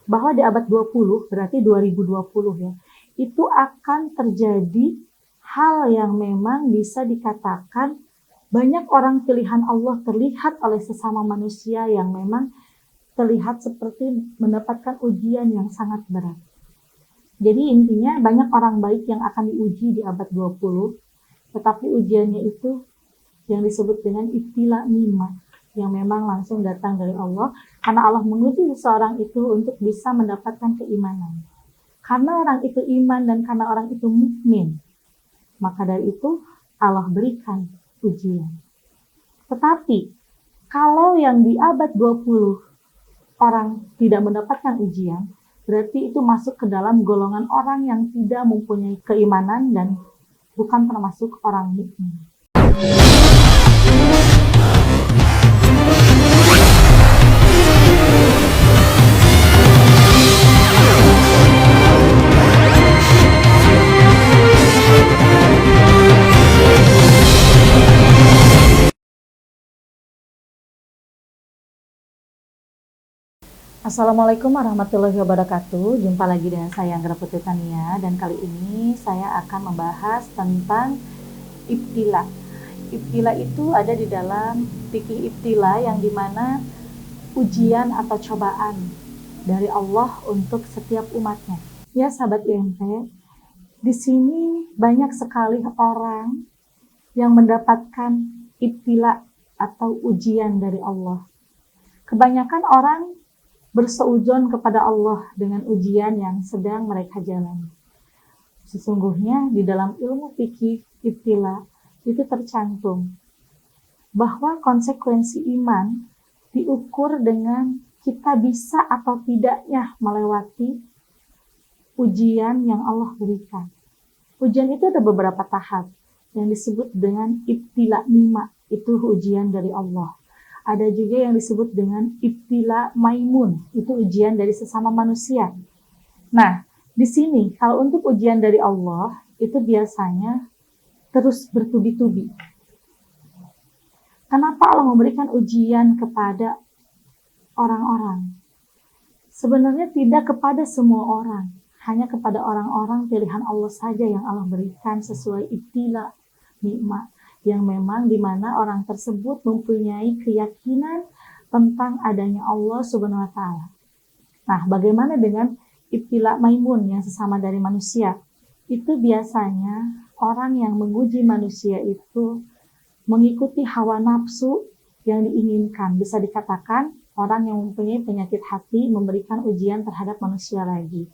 bahwa di abad 20, berarti 2020 ya, itu akan terjadi hal yang memang bisa dikatakan banyak orang pilihan Allah terlihat oleh sesama manusia yang memang terlihat seperti mendapatkan ujian yang sangat berat. Jadi intinya banyak orang baik yang akan diuji di abad 20, tetapi ujiannya itu yang disebut dengan ibtila nikmat, yang memang langsung datang dari Allah, karena Allah menguji seseorang itu untuk bisa mendapatkan keimanan. Karena orang itu iman dan karena orang itu mukmin, maka dari itu Allah berikan ujian. Tetapi kalau yang di abad 20 orang tidak mendapatkan ujian, berarti itu masuk ke dalam golongan orang yang tidak mempunyai keimanan dan bukan termasuk orang mukmin. Assalamualaikum warahmatullahi wabarakatuh. Jumpa lagi dengan saya Anggra Putri Tania, dan kali ini saya akan membahas tentang ibtila. Ibtila itu ada di dalam fikih ibtila, yang dimana ujian atau cobaan dari Allah untuk setiap umatnya. Ya sahabat IMT, di sini banyak sekali orang yang mendapatkan ibtila atau ujian dari Allah. Kebanyakan orang berseujon kepada Allah dengan ujian yang sedang mereka jalani. Sesungguhnya di dalam ilmu fikih ibtila itu tercantum bahwa konsekuensi iman diukur dengan kita bisa atau tidaknya melewati ujian yang Allah berikan. Ujian itu ada beberapa tahap yang disebut dengan ibtila nikmat, itu ujian dari Allah. Ada juga yang disebut dengan ibtila maimun, itu ujian dari sesama manusia. Nah, di sini kalau untuk ujian dari Allah, itu biasanya terus bertubi-tubi. Kenapa Allah memberikan ujian kepada orang-orang? Sebenarnya tidak kepada semua orang, hanya kepada orang-orang pilihan Allah saja yang Allah berikan sesuai ibtila nikmat, yang memang di mana orang tersebut mempunyai keyakinan tentang adanya Allah Subhanahu wa Ta'ala. Nah, bagaimana dengan ibtila maimun yang sesama dari manusia? Itu biasanya orang yang menguji manusia itu mengikuti hawa nafsu yang diinginkan. Bisa dikatakan orang yang mempunyai penyakit hati memberikan ujian terhadap manusia lagi.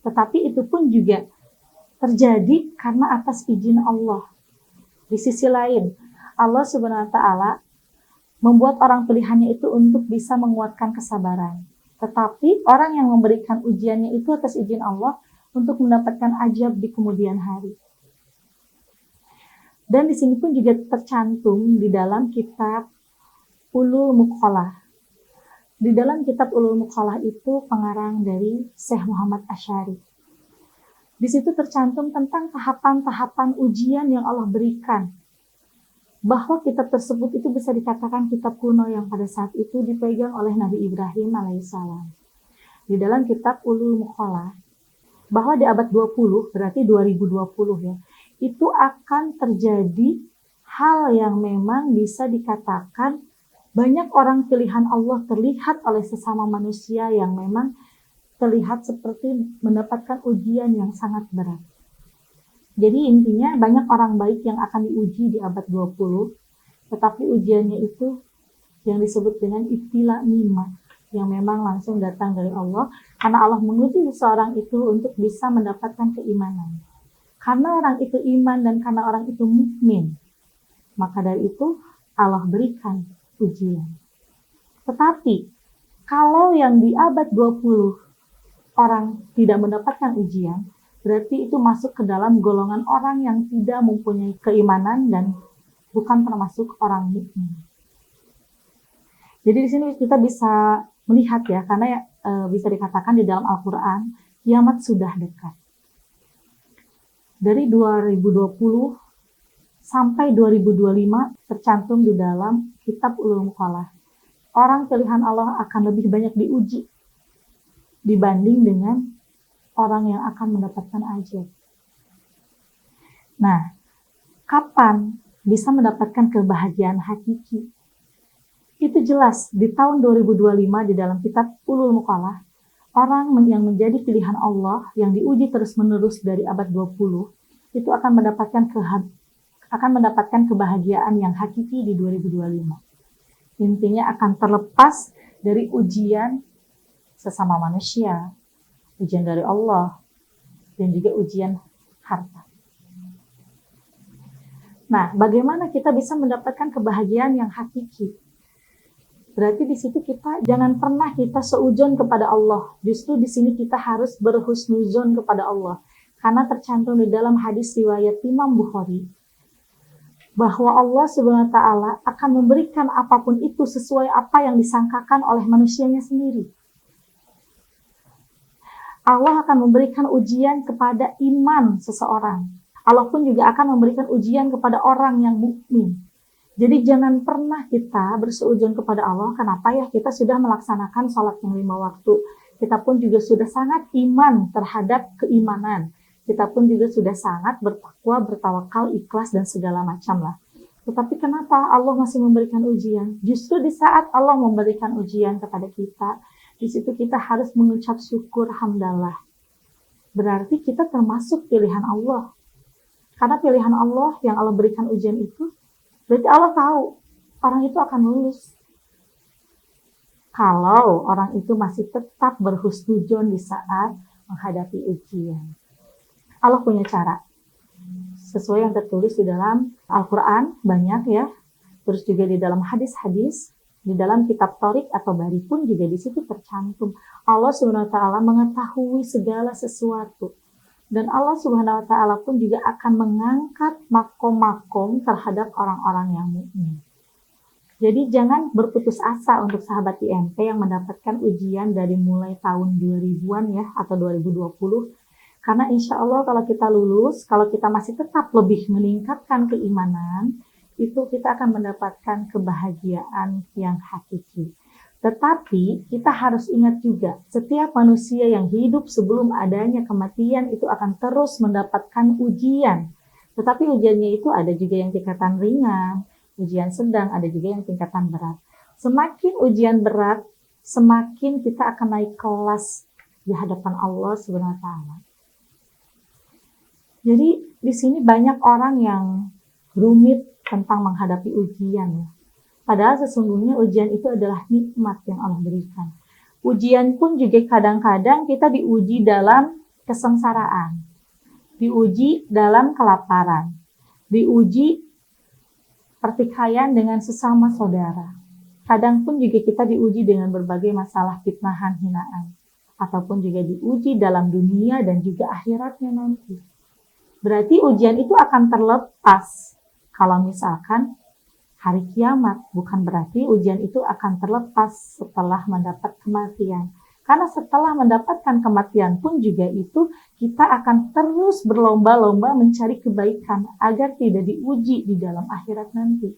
Tetapi itu pun juga terjadi karena atas izin Allah. Di sisi lain, Allah Subhanahu wa Ta'ala membuat orang pilihannya itu untuk bisa menguatkan kesabaran. Tetapi orang yang memberikan ujiannya itu atas izin Allah untuk mendapatkan ajab di kemudian hari. Dan di sini pun juga tercantum di dalam kitab Ulul Muqalah. Di dalam kitab Ulul Muqalah itu pengarang dari Syekh Muhammad Asy'ari. Di situ tercantum tentang tahapan-tahapan ujian yang Allah berikan. Bahwa kitab tersebut itu bisa dikatakan kitab kuno yang pada saat itu dipegang oleh Nabi Ibrahim alaihissalam. Di dalam kitab Ulul Muqalah, bahwa di abad 20, berarti 2020 ya, itu akan terjadi hal yang memang bisa dikatakan banyak orang pilihan Allah terlihat oleh sesama manusia yang memang terlihat seperti mendapatkan ujian yang sangat berat. Jadi intinya banyak orang baik yang akan diuji di abad 20, tetapi ujiannya itu yang disebut dengan ibtila nikmat, yang memang langsung datang dari Allah, karena Allah menguji seseorang itu untuk bisa mendapatkan keimanan. Karena orang itu iman dan karena orang itu mukmin, maka dari itu Allah berikan ujian. Tetapi kalau yang di abad 20 orang tidak mendapatkan ujian, berarti itu masuk ke dalam golongan orang yang tidak mempunyai keimanan dan bukan termasuk orang mukmin. Jadi di sini kita bisa melihat ya, karena bisa dikatakan di dalam Al-Quran, kiamat sudah dekat. Dari 2020 sampai 2025 tercantum di dalam kitab Ulul Muqalah. Orang pilihan Allah akan lebih banyak diuji. dibanding dengan orang yang akan mendapatkan ajab. Nah, kapan bisa mendapatkan kebahagiaan hakiki? Itu jelas di tahun 2025 di dalam kitab Ulul Muqallah, orang yang menjadi pilihan Allah, yang diuji terus-menerus dari abad 20, itu akan mendapatkan kebahagiaan yang hakiki di 2025. Intinya akan terlepas dari ujian sesama manusia, ujian dari Allah, dan juga ujian harta. Nah, bagaimana kita bisa mendapatkan kebahagiaan yang hakiki? Berarti di situ kita jangan pernah kita seujon kepada Allah. Justru di sini kita harus berhusnuzon kepada Allah. Karena tercantum di dalam hadis riwayat Imam Bukhari bahwa Allah Subhanahu wa taala akan memberikan apapun itu sesuai apa yang disangkakan oleh manusianya sendiri. Allah akan memberikan ujian kepada iman seseorang. Allah pun juga akan memberikan ujian kepada orang yang mukmin. Jadi jangan pernah kita berseujung kepada Allah. Kenapa ya? Kita sudah melaksanakan sholat yang 5 waktu. Kita pun juga sudah sangat iman terhadap keimanan. Kita pun juga sudah sangat bertakwa, bertawakal, ikhlas, dan segala macam lah. Tetapi kenapa Allah masih memberikan ujian? Justru di saat Allah memberikan ujian kepada kita, di situ kita harus mengucap syukur hamdalah. Berarti kita termasuk pilihan Allah. Karena pilihan Allah yang Allah berikan ujian itu, berarti Allah tahu orang itu akan lulus. Kalau orang itu masih tetap berhusnuzon di saat menghadapi ujian. Allah punya cara. Sesuai yang tertulis di dalam Al-Quran, banyak ya. Terus juga di dalam hadis-hadis, di dalam kitab Thariq atau Bari pun juga di situ tercantum. Allah Subhanahu wa taala mengetahui segala sesuatu. Dan Allah Subhanahu wa taala pun juga akan mengangkat makom-makom terhadap orang-orang yang mukmin. Jadi jangan berputus asa untuk sahabat IMP yang mendapatkan ujian dari mulai tahun 2000-an ya atau 2020. Karena insya Allah kalau kita lulus, kalau kita masih tetap lebih meningkatkan keimanan, itu kita akan mendapatkan kebahagiaan yang hakiki. Tetapi kita harus ingat juga, setiap manusia yang hidup sebelum adanya kematian itu akan terus mendapatkan ujian. Tetapi ujiannya itu ada juga yang tingkatan ringan, ujian sedang, ada juga yang tingkatan berat. Semakin ujian berat, semakin kita akan naik kelas di hadapan Allah Subhanahu wa taala. Jadi di sini banyak orang yang rumit tentang menghadapi ujian ya. Padahal sesungguhnya ujian itu adalah nikmat yang Allah berikan. Ujian pun juga kadang-kadang kita diuji dalam kesengsaraan, diuji dalam kelaparan, diuji pertikaian dengan sesama saudara. Kadang pun juga kita diuji dengan berbagai masalah fitnahan, hinaan, ataupun juga diuji dalam dunia dan juga akhiratnya nanti. Berarti ujian itu akan terlepas kalau misalkan hari kiamat, bukan berarti ujian itu akan terlepas setelah mendapat kematian. Karena setelah mendapatkan kematian pun juga itu kita akan terus berlomba-lomba mencari kebaikan agar tidak diuji di dalam akhirat nanti.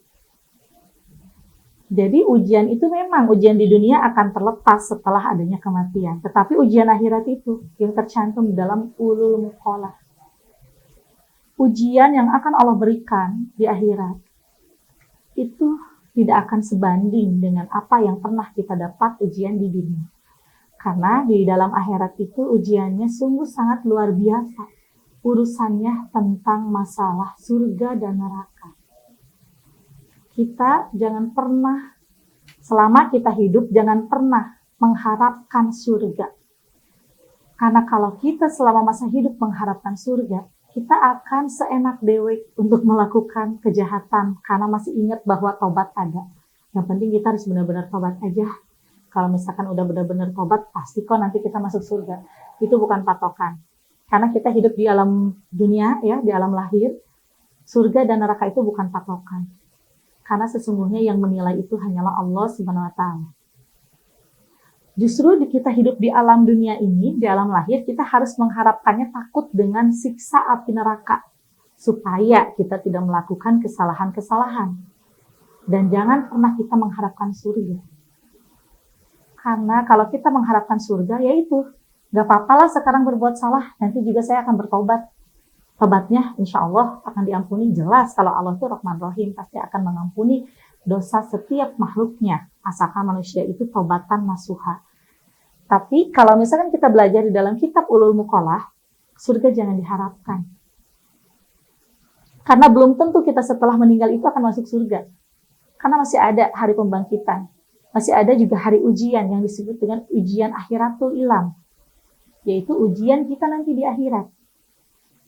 Jadi ujian itu memang ujian di dunia akan terlepas setelah adanya kematian. Tetapi ujian akhirat itu yang tercantum dalam Ulul Muqallah. Ujian yang akan Allah berikan di akhirat itu tidak akan sebanding dengan apa yang pernah kita dapat ujian di dunia. Karena di dalam akhirat itu ujiannya sungguh sangat luar biasa. Urusannya tentang masalah surga dan neraka. Kita jangan pernah, selama kita hidup, jangan pernah mengharapkan surga. Karena kalau kita selama masa hidup mengharapkan surga, kita akan seenak dewek untuk melakukan kejahatan karena masih ingat bahwa tobat ada. Yang penting kita harus benar-benar tobat aja. Kalau misalkan udah benar-benar tobat, pasti kok nanti kita masuk surga. Itu bukan patokan. Karena kita hidup di alam dunia, ya, di alam lahir, surga dan neraka itu bukan patokan. Karena sesungguhnya yang menilai itu hanyalah Allah Subhanahu wa taala. Justru kita hidup di alam dunia ini, di alam lahir, kita harus mengharapkannya takut dengan siksa api neraka. Supaya kita tidak melakukan kesalahan-kesalahan. Dan jangan pernah kita mengharapkan surga. Karena kalau kita mengharapkan surga, yaitu gak apa-apalah sekarang berbuat salah, nanti juga saya akan bertobat. Tobatnya insya Allah akan diampuni. Jelas kalau Allah itu Rahman Rahim, pasti akan mengampuni dosa setiap makhluknya, asalkan manusia itu tobatan nasuha. Tapi kalau misalkan kita belajar di dalam kitab Ulul Muqallah, surga jangan diharapkan. Karena belum tentu kita setelah meninggal itu akan masuk surga. Karena masih ada hari pembangkitan. Masih ada juga hari ujian yang disebut dengan ujian akhiratul ilam. Yaitu ujian kita nanti di akhirat.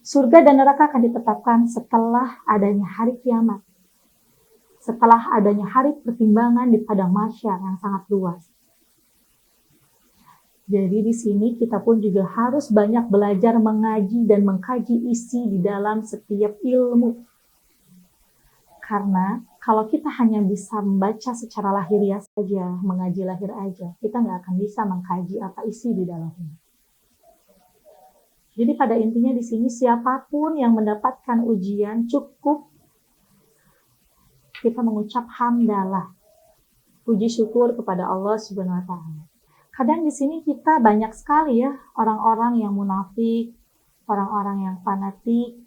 Surga dan neraka akan ditetapkan setelah adanya hari kiamat. Setelah adanya hari pertimbangan di padang mahsyar yang sangat luas. Jadi di sini kita pun juga harus banyak belajar mengaji dan mengkaji isi di dalam setiap ilmu. Karena kalau kita hanya bisa membaca secara lahiriah saja, mengaji lahir aja, kita nggak akan bisa mengkaji apa isi di dalamnya. Jadi pada intinya di sini siapapun yang mendapatkan ujian cukup kita mengucap hamdalah, puji syukur kepada Allah Subhanahu wa taala. Kadang di sini kita banyak sekali ya orang-orang yang munafik, orang-orang yang fanatik,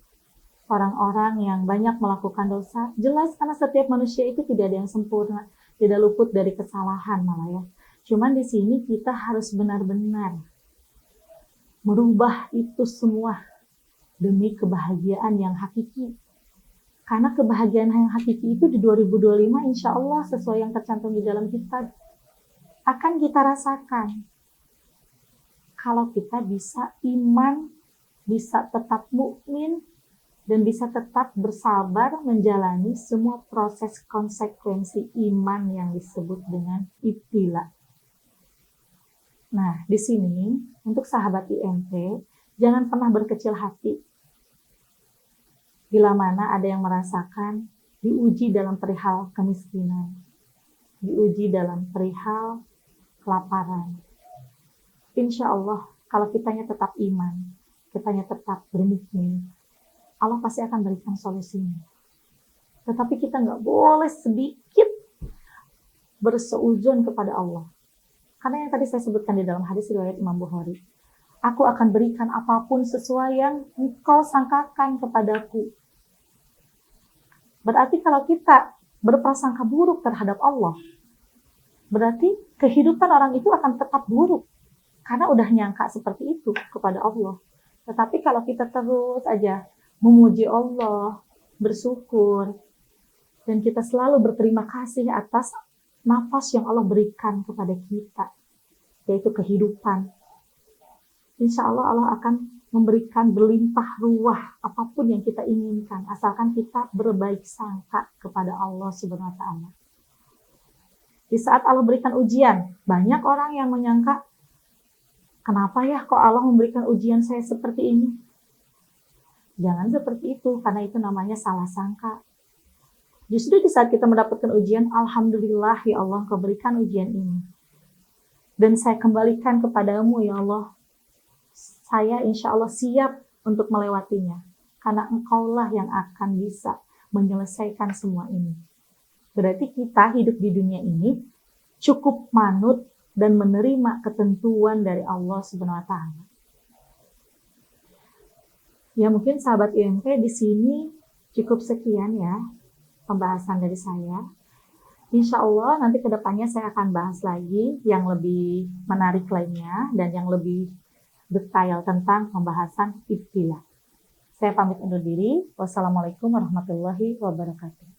orang-orang yang banyak melakukan dosa. Jelas karena setiap manusia itu tidak ada yang sempurna, tidak luput dari kesalahan malah ya. Cuman di sini kita harus benar-benar merubah itu semua demi kebahagiaan yang hakiki. Karena kebahagiaan yang hakiki itu di 2025 insya Allah sesuai yang tercantum di dalam kitab akan kita rasakan. Kalau kita bisa iman, bisa tetap mukmin, dan bisa tetap bersabar menjalani semua proses konsekuensi iman yang disebut dengan ibtila. Nah, di sini untuk sahabat IMT, jangan pernah berkecil hati. Bila mana ada yang merasakan diuji dalam perihal kemiskinan, diuji dalam perihal kelaparan. Insya Allah, kalau kitanya tetap iman, kitanya tetap bermukmin, Allah pasti akan berikan solusinya. Tetapi kita nggak boleh sedikit berseujun kepada Allah. Karena yang tadi saya sebutkan di dalam hadis riwayat Imam Bukhari, aku akan berikan apapun sesuai yang engkau sangkakan kepadaku. Berarti kalau kita berprasangka buruk terhadap Allah, berarti kehidupan orang itu akan tetap buruk. Karena udah nyangka seperti itu kepada Allah. Tetapi kalau kita terus aja memuji Allah, bersyukur, dan kita selalu berterima kasih atas nafas yang Allah berikan kepada kita, yaitu kehidupan. Insya Allah Allah akan memberikan berlimpah ruah apapun yang kita inginkan, asalkan kita berbaik sangka kepada Allah Subhanahu wa taala. Di saat Allah berikan ujian, banyak orang yang menyangka, kenapa ya kok Allah memberikan ujian saya seperti ini? Jangan seperti itu, karena itu namanya salah sangka. Justru di saat kita mendapatkan ujian, alhamdulillah ya Allah, Engkau berikan ujian ini. Dan saya kembalikan kepadamu ya Allah. Saya insya Allah siap untuk melewatinya. Karena Engkaulah yang akan bisa menyelesaikan semua ini. Berarti kita hidup di dunia ini cukup manut dan menerima ketentuan dari Allah Subhanahu wa taala. Ya mungkin sahabat IMP di sini cukup sekian ya pembahasan dari saya. Insya Allah nanti ke depannya saya akan bahas lagi yang lebih menarik lainnya dan yang lebih detail tentang pembahasan ibtilah. Saya pamit undur diri. Wassalamualaikum warahmatullahi wabarakatuh.